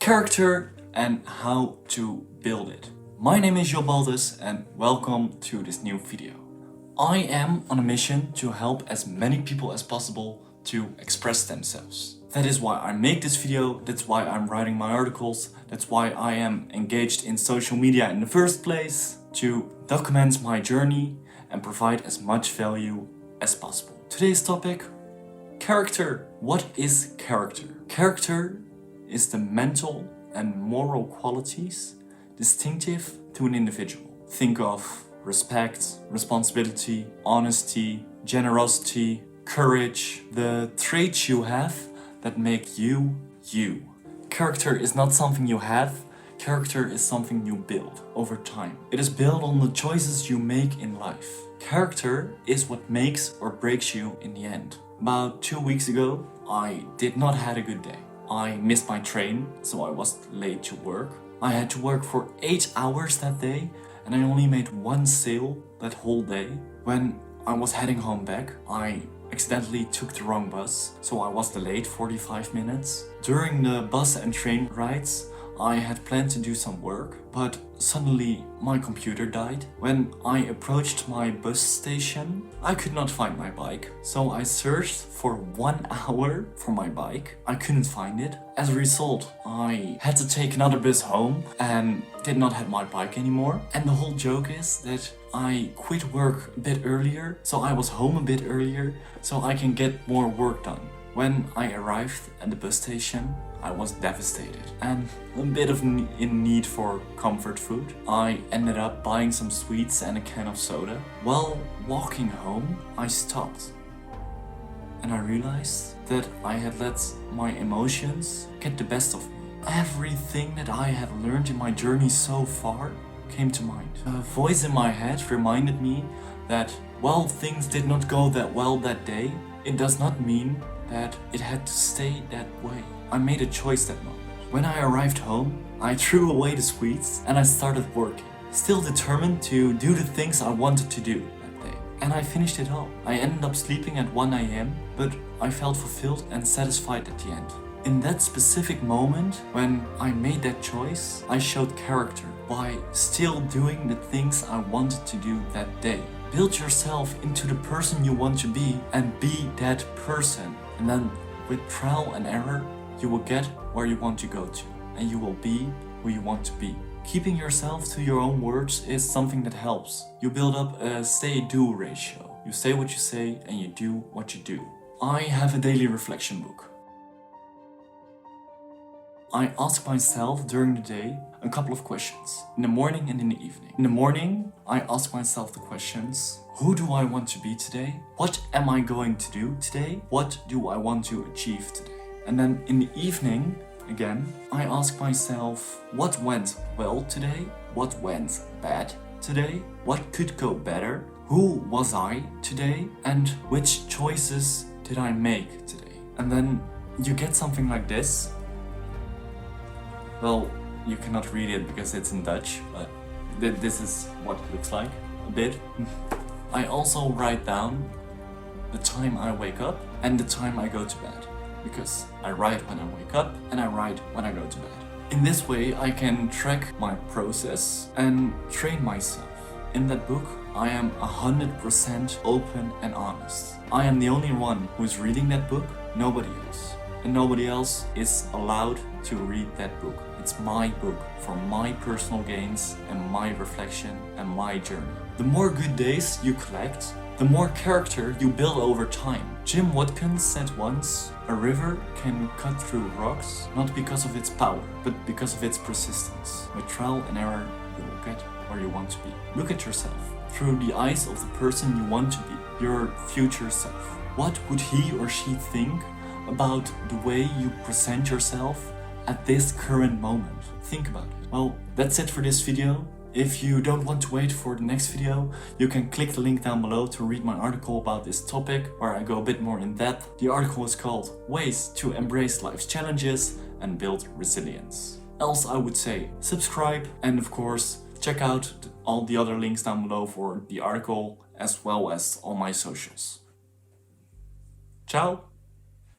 character and how to build it. My name is Job Baltes and welcome to this new video. I am on a mission to help as many people as possible to express themselves. That is why I make this video, that's why I'm writing my articles, that's why I am engaged in social media in the first place, to document my journey and provide as much value as possible. Today's topic: character. What is character? Character is the mental and moral qualities distinctive to an individual. Think of respect, responsibility, honesty, generosity, courage, the traits you have that make you, you. Character is not something you have, character is something you build over time. It is built on the choices you make in life. Character is what makes or breaks you in the end. About 2 weeks ago, I did not have a good day. I missed my train, so I was late to work. I had to work for 8 hours that day, and I only made one sale that whole day. When I was heading home back, I accidentally took the wrong bus, so I was delayed 45 minutes. During the bus and train rides, I had planned to do some work, but suddenly my computer died. When I approached my bus station, I could not find my bike, so I searched for 1 hour for my bike. I couldn't find it. As a result, I had to take another bus home and did not have my bike anymore. And the whole joke is that I quit work a bit earlier, so I was home a bit earlier, so I can get more work done. When I arrived at the bus station, I was devastated and a bit in need for comfort food. I ended up buying some sweets and a can of soda. While walking home, I stopped and I realized that I had let my emotions get the best of me. Everything that I have learned in my journey so far came to mind. A voice in my head reminded me that while things did not go that well that day, it does not mean that it had to stay that way. I made a choice that moment. When I arrived home, I threw away the sweets and I started working, still determined to do the things I wanted to do that day. And I finished it all. I ended up sleeping at 1 AM, but I felt fulfilled and satisfied at the end. In that specific moment, when I made that choice, I showed character by still doing the things I wanted to do that day. Build yourself into the person you want to be and be that person. And then with trial and error, you will get where you want to go to, and you will be who you want to be. Keeping yourself to your own words is something that helps. You build up a say-do ratio. You say what you say and you do what you do. I have a daily reflection book. I ask myself during the day a couple of questions, in the morning and in the evening. In the morning, I ask myself the questions: who do I want to be today? What am I going to do today? What do I want to achieve today? And then in the evening, again, I ask myself, what went well today? What went bad today? What could go better? Who was I today? And which choices did I make today? And then you get something like this. Well, you cannot read it because it's in Dutch, but this is what it looks like, a bit. I also write down the time I wake up and the time I go to bed, because I write when I wake up and I write when I go to bed. In this way, I can track my process and train myself. In that book, I am 100% open and honest. I am the only one who is reading that book, nobody else. And nobody else is allowed to read that book. It's my book for my personal gains and my reflection and my journey. The more good days you collect, the more character you build over time. Jim Watkins said once, a river can cut through rocks not because of its power, but because of its persistence. With trial and error, you will get where you want to be. Look at yourself through the eyes of the person you want to be, your future self. What would he or she think about the way you present yourself at this current moment? Think about it. Well, that's it for this video. If you don't want to wait for the next video, you can click the link down below to read my article about this topic, where I go a bit more in depth. The article is called Ways to Embrace Life's Challenges and Build Resilience. Else I would say subscribe, and of course check out all the other links down below for the article as well as all my socials. Ciao!